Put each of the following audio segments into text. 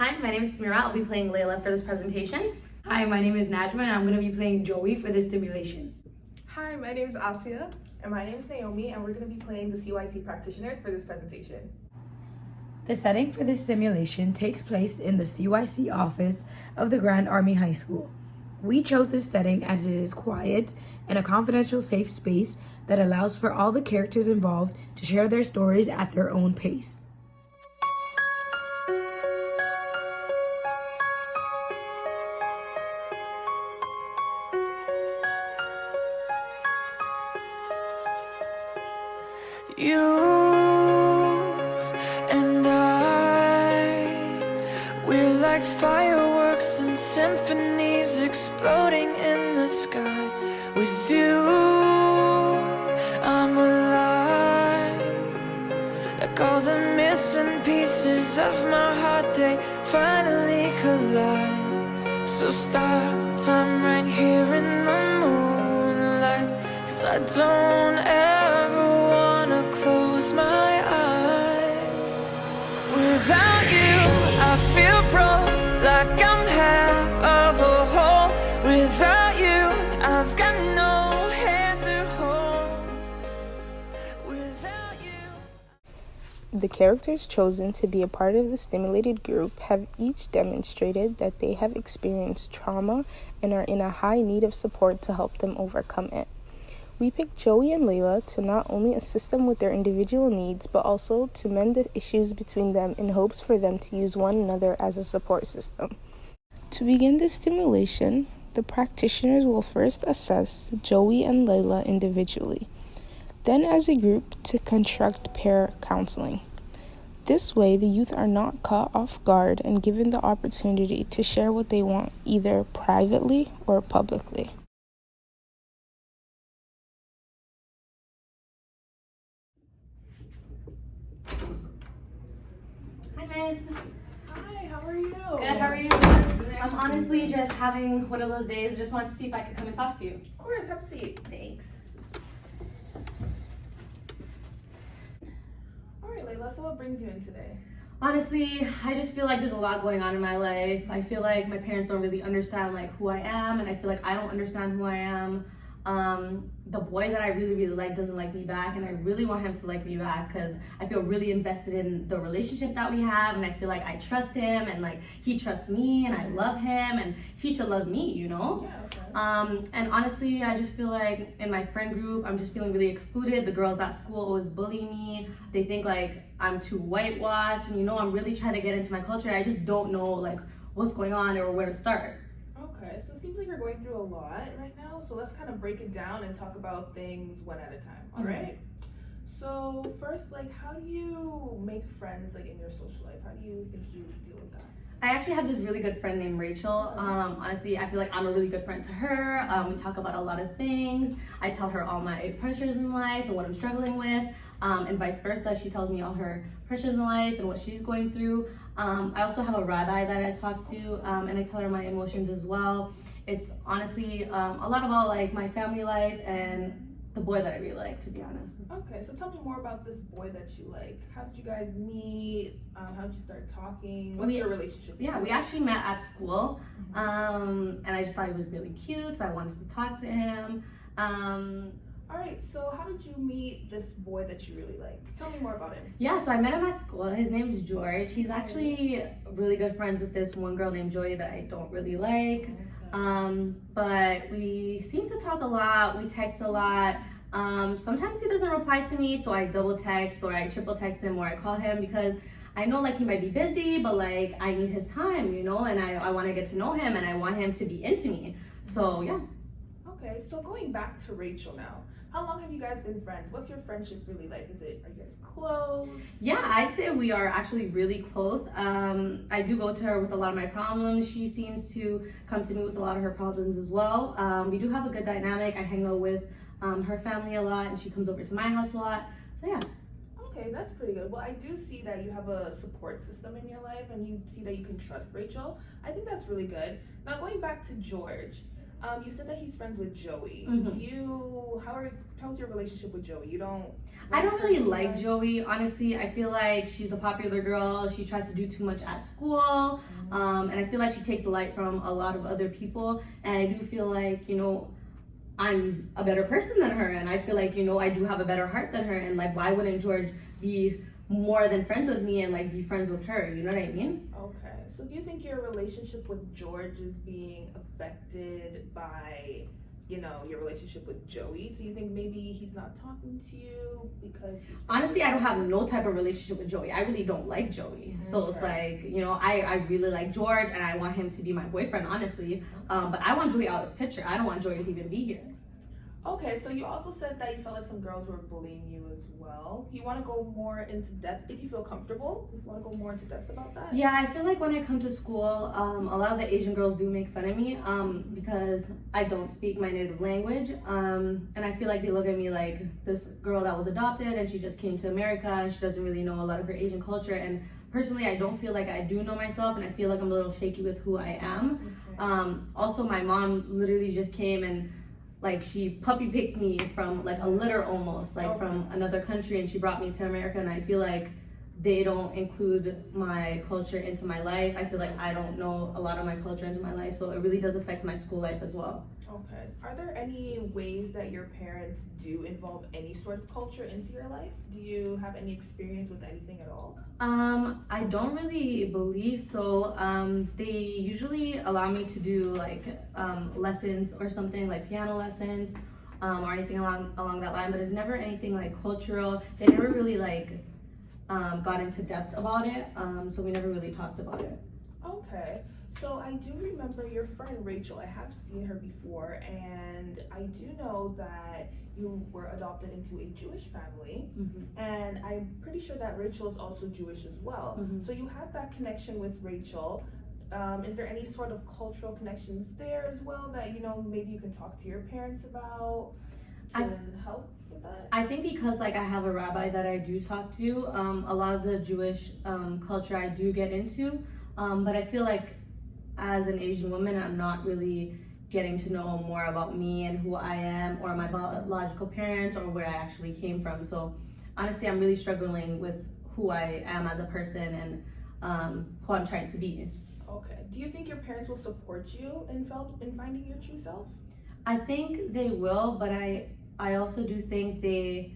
Hi, my name is Samirah. I'll be playing Leila for this presentation. Hi, my name is Najma and I'm going to be playing Joey for this simulation. Hi, my name is Asiya. And my name is Naomi, and we're going to be playing the CYC practitioners for this presentation. The setting for this simulation takes place in the CYC office of the Grand Army High School. We chose this setting as it is quiet and a confidential safe space that allows for all the characters involved to share their stories at their own pace. You and I, we're like fireworks and symphonies exploding in the sky. With you, I'm alive. Like all the missing pieces of my heart, they finally collide. So stop time right here in the moonlight, 'cause I don't ever close my eyes. Without you, I feel broke, like I'm half of a whole. Without you, I've got no hand to hold. Without you. The characters chosen to be a part of the stimulated group have each demonstrated that they have experienced trauma and are in a high need of support to help them overcome it. We picked Joey and Leila to not only assist them with their individual needs, but also to mend the issues between them in hopes for them to use one another as a support system. To begin this stimulation, the practitioners will first assess Joey and Leila individually, then as a group to construct pair counseling. This way, the youth are not caught off guard and given the opportunity to share what they want, either privately or publicly. Hi, Miss. Hi, how are you? Good, how are you? I'm honestly just having one of those days. Just wanted to see if I could come and talk to you. Of course, have a seat. Thanks. All right, Leila, so what brings you in today? Honestly, I just feel like there's a lot going on in my life. I feel like my parents don't really understand like who I am, and I feel like I don't understand who I am. The boy that I really like doesn't like me back, and I really want him to like me back because I feel really invested in the relationship that we have, and I feel like I trust him and like he trusts me and I love him and he should love me, you know? Yeah, okay. And honestly, I just feel like in my friend group, I'm just feeling really excluded. The girls at school always bully me. They think like I'm too whitewashed, and you know, I'm really trying to get into my culture. I just don't know like what's going on or where to start. Okay, so it seems like you're going through a lot right now, so let's kind of break it down and talk about things one at a time, all right? So first, like, how do you make friends like in your social life? How do you think you deal with that? I actually have this really good friend named Rachel. Honestly, I feel like I'm a really good friend to her. We talk about a lot of things. I tell her all my pressures in life and what I'm struggling with, and vice versa. She tells me all her pressures in life and what she's going through. I also have a rabbi that I talk to, and I tell her my emotions as well. It's honestly a lot about like my family life and the boy that I really like, to be honest. Okay, so tell me more about this boy that you like. How did you guys meet? How did you start talking? What's your relationship? Yeah, we actually met at school, and I just thought he was really cute, so I wanted to talk to him. All right, so how did you meet this boy that you really like? Tell me more about him. Yeah, so I met him at school. His name is George. He's actually really good friends with this one girl named Joy that I don't really like. But we seem to talk a lot. We text a lot. Sometimes he doesn't reply to me, so I double text or I triple text him or I call him because I know like he might be busy, but like I need his time, you know, and I want to get to know him and I want him to be into me. So yeah. Okay, so going back to Rachel now. How long have you guys been friends? What's your friendship really like? Are you guys close? Yeah, I'd say we are actually really close. I do go to her with a lot of my problems. She seems to come to me with a lot of her problems as well. We do have a good dynamic. I hang out with her family a lot, and she comes over to my house a lot. So yeah. Okay, that's pretty good. Well, I do see that you have a support system in your life and you see that you can trust Rachel. I think that's really good. Now going back to George, You said that he's friends with Joey. Mhm. How's your relationship with Joey? I don't really like Joey, honestly. I feel like she's the popular girl. She tries to do too much at school. And I feel like she takes the light from a lot of other people. And I do feel like, I'm a better person than her. And I feel like, I do have a better heart than her. And like, why wouldn't George be more than friends with me and like be friends with her? You know what I mean? Okay. So do you think your relationship with George is being affected by, your relationship with Joey? So you think maybe he's not talking to you because he's... Honestly, I don't have no type of relationship with Joey. I really don't like Joey. So it's like, I really like George and I want him to be my boyfriend, honestly. But I want Joey out of the picture. I don't want Joey to even be here. Okay, so you also said that you felt like some girls were bullying you as well. Do you want to go more into depth if you feel comfortable? If you want to go more into depth about that? Yeah, I feel like when I come to school, a lot of the Asian girls do make fun of me because I don't speak my native language. And I feel like they look at me like this girl that was adopted and she just came to America and she doesn't really know a lot of her Asian culture. And personally, I don't feel like I do know myself and I feel like I'm a little shaky with who I am. Okay. Also, my mom literally just came and like she puppy picked me from like a litter almost, like from another country, and she brought me to America. And I feel like they don't include my culture into my life. I feel like I don't know a lot of my culture into my life, so it really does affect my school life as well. Okay. Are there any ways that your parents do involve any sort of culture into your life? Do you have any experience with anything at all? I don't really believe so. They usually allow me to do like lessons or something, like piano lessons, or anything along that line, but it's never anything like cultural. They never really like got into depth about it, so we never really talked about it. Okay. So I do remember your friend Rachel. I have seen her before, and I do know that you were adopted into a Jewish family, and I'm pretty sure that Rachel is also Jewish as well. So you have that connection with Rachel. Is there any sort of cultural connections there as well that maybe you can talk to your parents about to help with that? I think because like I have a rabbi that I do talk to, a lot of the Jewish culture I do get into, but I feel like as an Asian woman, I'm not really getting to know more about me and who I am or my biological parents or where I actually came from. So honestly, I'm really struggling with who I am as a person and who I'm trying to be. Okay. Do you think your parents will support you in finding your true self? I think they will, but I also do think they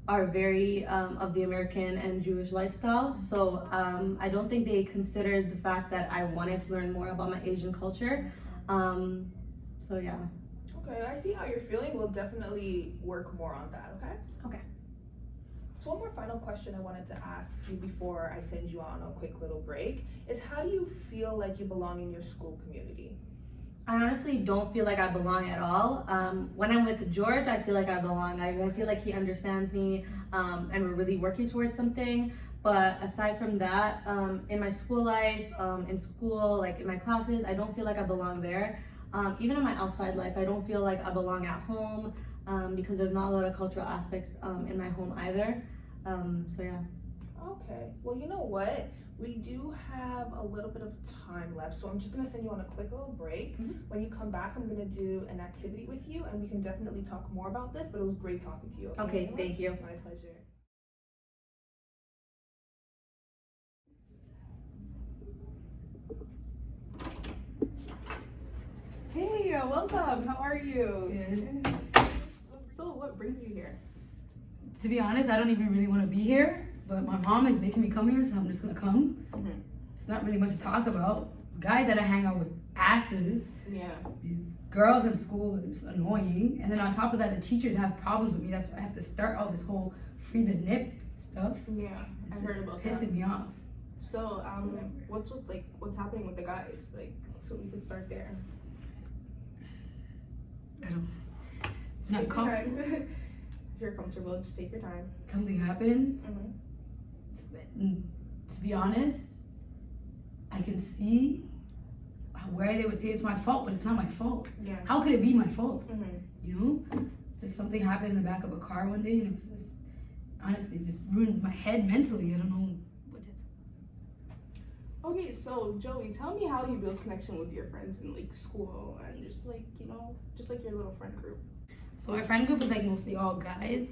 are very of the American and Jewish lifestyle. So I don't think they considered the fact that I wanted to learn more about my Asian culture. So yeah. Okay, I see how you're feeling. We'll definitely work more on that, okay? Okay. So one more final question I wanted to ask you before I send you on a quick little break is, how do you feel like you belong in your school community? I honestly don't feel like I belong at all. When I'm with George, I feel like I belong. I feel like he understands me and we're really working towards something. But aside from that, in my school life, in school, like in my classes, I don't feel like I belong there. Even in my outside life, I don't feel like I belong at home because there's not a lot of cultural aspects in my home either. So yeah. Okay, well, you know what? We do have a little bit of time left, so I'm just gonna send you on a quick little break. When you come back, I'm gonna do an activity with you and we can definitely talk more about this, but it was great talking to you. Okay, thank you. My pleasure. Hey, welcome. How are you? Good. So, what brings you here? To be honest, I don't even really want to be here, but my mom is making me come here, so I'm just gonna come. It's not really much to talk about. Guys that I hang out with, asses. Yeah. These girls in school are just annoying. And then on top of that, the teachers have problems with me. That's why I have to start all this whole free the nip stuff. Yeah, It's I've just heard about pissing that. me off. So, what's happening with the guys? Like, so we can start there. I don't. It's not Take your comfortable. time. If you're comfortable, just take your time. Something happened. And to be honest, I can see where they would say it's my fault, but it's not my fault. Yeah. How could it be my fault? You know? Just something happened in the back of a car one day, and it was just, honestly, just ruined my head mentally. I don't know what to. Okay, so Joey, tell me how you build connection with your friends in like school and just like, you know, just like your little friend group. So my friend group is like mostly all guys.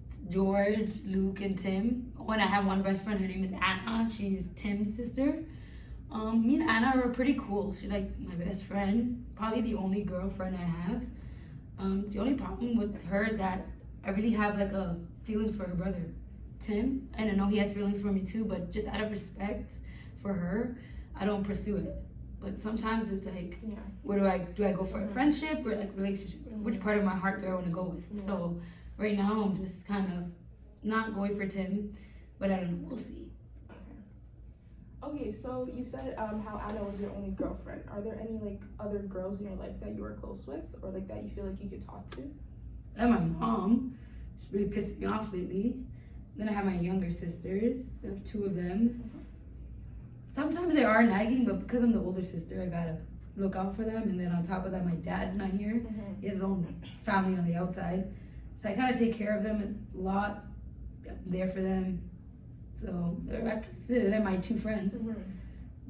It's George, Luke, and Tim. When I have one best friend, her name is Anna. She's Tim's sister. Me and Anna are pretty cool. She's like my best friend, probably the only girlfriend I have. The only problem with her is that I really have like a feelings for her brother, Tim, and I know he has feelings for me too, but just out of respect for her, I don't pursue it. But sometimes it's like, where do I go for a friendship or like relationship? Which part of my heart do I want to go with? So right now I'm just kind of not going for Tim, but I don't know, we'll see. Okay, so you said how Anna was your only girlfriend. Are there any like other girls in your life that you were close with, or like that you feel like you could talk to? I have my mom. She's really pissed me off lately. Then I have my younger sisters. I have 2 of them. Sometimes they are nagging, but because I'm the older sister, I gotta look out for them. And then on top of that, my dad's not here. He has his own family on the outside. So I kind of take care of them a lot. I'm there for them. So I consider them my 2 friends.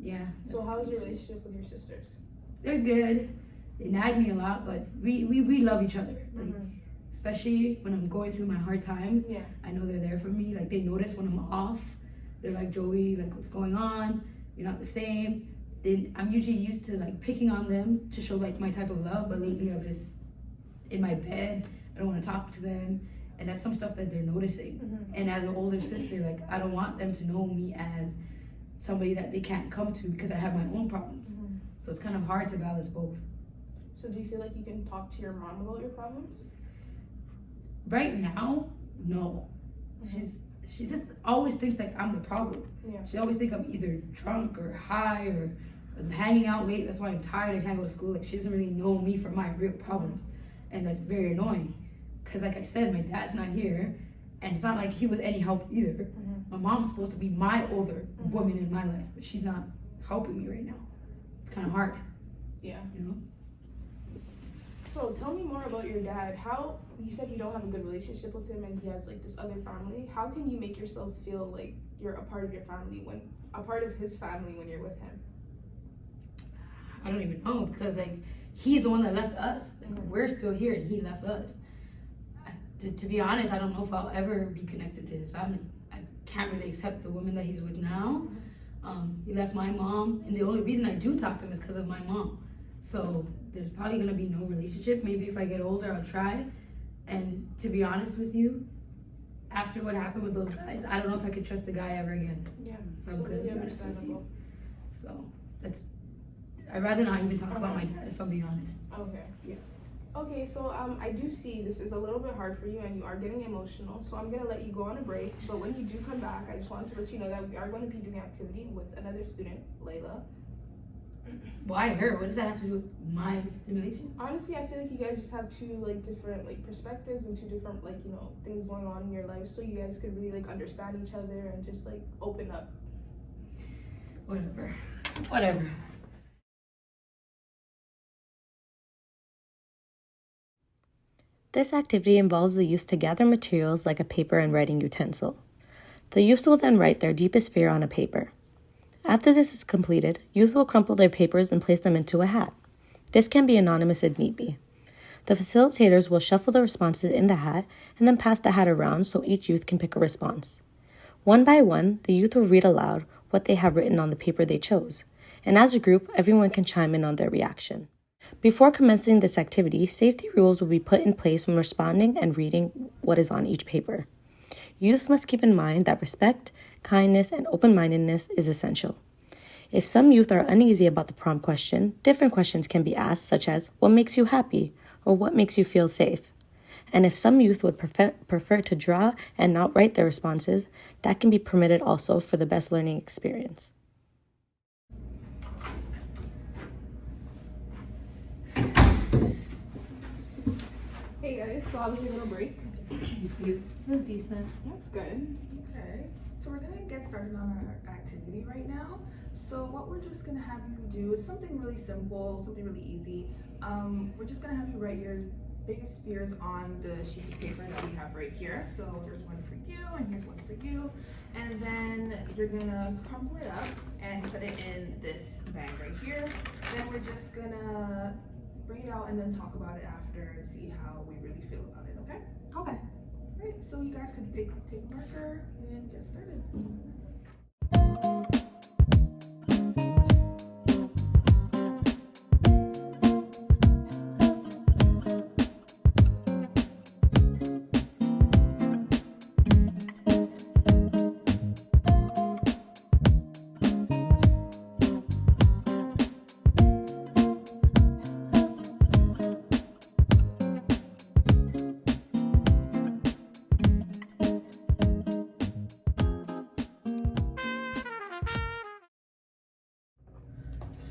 Yeah. So how's your relationship with your sisters? They're good. They nag me a lot, but we love each other. Like, especially when I'm going through my hard times. I know they're there for me. Like, they notice when I'm off. They're like, Joey, like, what's going on? You're not the same. I'm usually used to like picking on them to show like my type of love, but lately I'm just in my bed. I don't want to talk to them. And that's some stuff that they're noticing. And as an older sister, like, I don't want them to know me as somebody that they can't come to because I have my own problems. So it's kind of hard to balance both. So do you feel like you can talk to your mom about your problems? Right now, no. She just always thinks like I'm the problem. She always thinks I'm either drunk or high or I'm hanging out late. That's why I'm tired. I can't go to school. Like, she doesn't really know me for my real problems. And that's very annoying. Because like I said, my dad's not here. And it's not like he was any help either. My mom's supposed to be my older woman in my life, but she's not helping me right now. It's kind of hard. You know? So tell me more about your dad. How, you said you don't have a good relationship with him and he has like this other family. How can you make yourself feel like you're a part of your family a part of his family when you're with him? I don't even know, because like he's the one that left us. Like, we're still here and he left us. To be honest, I don't know if I'll ever be connected to his family. I can't really accept the woman that he's with now. He left my mom, and the only reason I do talk to him is because of my mom. So there's probably gonna be no relationship. Maybe if I get older, I'll try. And to be honest with you, after what happened with those guys, I don't know if I could trust a guy ever again. If I'm good, to be honest with you. So I'd rather not even talk about my dad, if I'm being honest. Okay, so I do see this is a little bit hard for you and you are getting emotional, so I'm gonna let you go on a break. But when you do come back, I just wanted to let you know that we are going to be doing activity with another student, Leila. Why her? What does that have to do with my stimulation? Honestly, I feel like you guys just have 2 like different like perspectives and 2 different like, you know, things going on in your life, so you guys could really like understand each other and just like open up. Whatever. This activity involves the youth to gather materials like a paper and writing utensil. The youth will then write their deepest fear on a paper. After this is completed, youth will crumple their papers and place them into a hat. This can be anonymous if need be. The facilitators will shuffle the responses in the hat and then pass the hat around so each youth can pick a response. One by one, the youth will read aloud what they have written on the paper they chose, and as a group, everyone can chime in on their reaction. Before commencing this activity, safety rules will be put in place when responding and reading what is on each paper. Youth must keep in mind that respect, kindness, and open-mindedness is essential. If some youth are uneasy about the prompt question, different questions can be asked, such as, what makes you happy? Or what makes you feel safe? And if some youth would prefer to draw and not write their responses, that can be permitted also for the best learning experience. Hey guys, so I was taking a break. It was decent. That's good. Okay, so we're gonna get started on our activity right now. So what we're just gonna have you do is something really simple, something really easy. We're just gonna have you write your biggest fears on the sheet of paper that we have right here. So here's one for you, and here's one for you. And then you're gonna crumple it up and put it in this bag right here. Then we're just gonna bring it out and then talk about it after and see how we really feel about it, okay? Okay. All right, so you guys could take a marker and get started.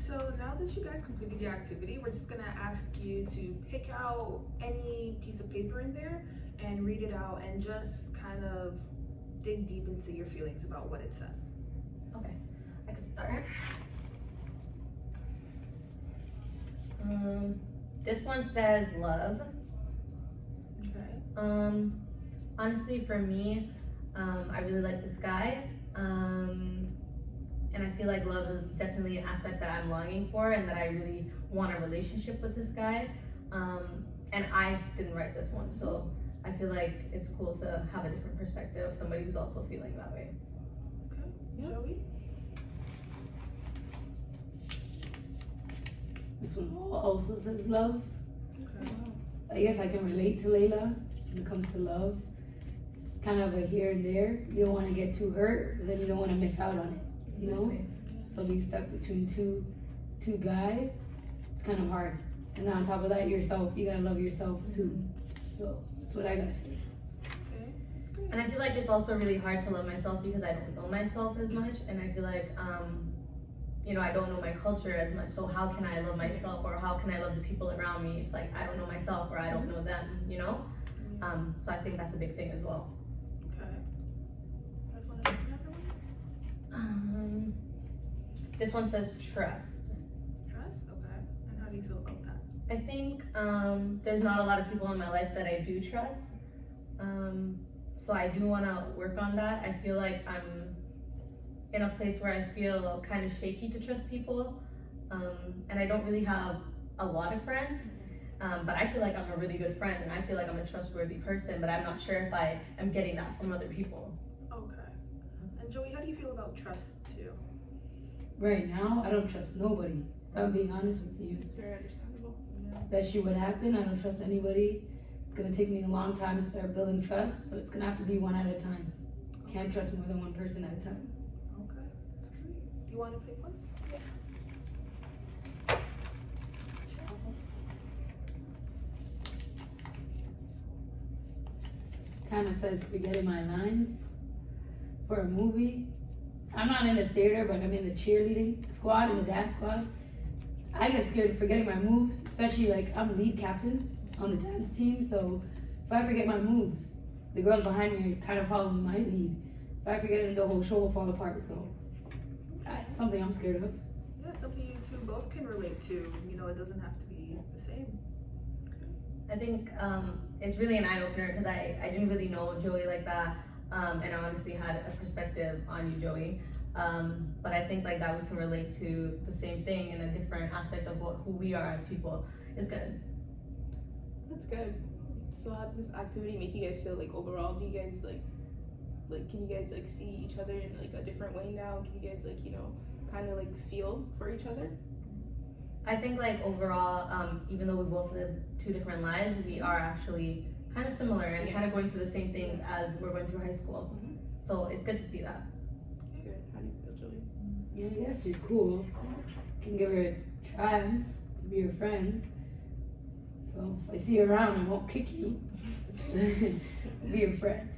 So now that you guys completed the activity, we're just gonna ask you to pick out any piece of paper in there and read it out and just kind of dig deep into your feelings about what it says. Okay. I can start. This one says love. Okay. Honestly, for me, I really like this guy. And I feel like love is definitely an aspect that I'm longing for and that I really want a relationship with this guy. And I didn't write this one, so I feel like it's cool to have a different perspective of somebody who's also feeling that way. Okay. Yeah. Joey? This one also says love. Okay. I guess I can relate to Leila when it comes to love. It's kind of a here and there. You don't want to get too hurt, but then you don't want to miss out on it, you know? So being stuck between two guys, it's kind of hard. And on top of that, yourself, you gotta love yourself too. So that's what I gotta say. Okay. That's great. And I feel like it's also really hard to love myself because I don't know myself as much, and I feel like you know, I don't know my culture as much. So how can I love myself, or how can I love the people around me if like I don't know myself or I don't know them, you know? So I think that's a big thing as well. Okay. Guys wanna do another one? This one says trust. Trust? Okay. And how do you feel about that? I think there's not a lot of people in my life that I do trust. So I do want to work on that. I feel like I'm in a place where I feel kind of shaky to trust people. And I don't really have a lot of friends, but I feel like I'm a really good friend and I feel like I'm a trustworthy person, but I'm not sure if I am getting that from other people. Okay. And Joey, how do you feel about trust too? Right now, I don't trust nobody. If I'm being honest with you. It's very understandable. Especially what happened, I don't trust anybody. It's gonna take me a long time to start building trust, but it's gonna have to be one at a time. Can't trust more than one person at a time. Okay. That's great. Do you want to pick one? Kind of says forgetting my lines for a movie. I'm not in the theater, but I'm in the cheerleading squad, in the dance squad. I get scared of forgetting my moves, especially like I'm lead captain on the dance team, so if I forget my moves, the girls behind me are kind of following my lead. If I forget it, the whole show will fall apart, so that's something I'm scared of. Yeah, something you two both can relate to. You know, it doesn't have to be the same. I think it's really an eye-opener because I didn't really know Joey like that, and I obviously had a perspective on you, Joey. But I think like that we can relate to the same thing in a different aspect of who we are as people is good. That's good. So how did this activity make you guys feel like overall? Do you guys like can you guys like see each other in like a different way now? Can you guys like, you know, kind of like feel for each other? I think like overall, even though we both live two different lives, we are actually kind of similar and kind of going through the same things as we're going through high school. So it's good to see that. Good. How do you feel, Joey? Yeah, I guess she's cool. Can give her a chance to be her friend. So if I see her around, I won't kick you. Be your friend.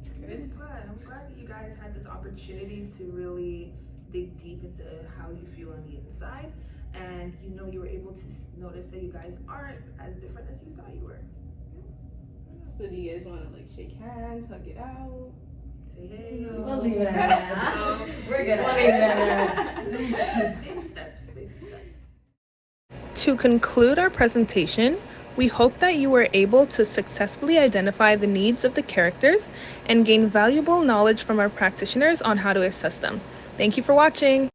It's good. I'm glad that you guys had this opportunity to really dig deep into how you feel on the inside. And you know, you were able to notice that you guys aren't as different as you thought you were. So do you guys want to like shake hands, hug it out? Say hey. We'll leave it at that. We're good. We'll leave it at that. Baby steps, baby steps. To conclude our presentation, We hope that you were able to successfully identify the needs of the characters and gain valuable knowledge from our practitioners on how to assess them. Thank you for watching!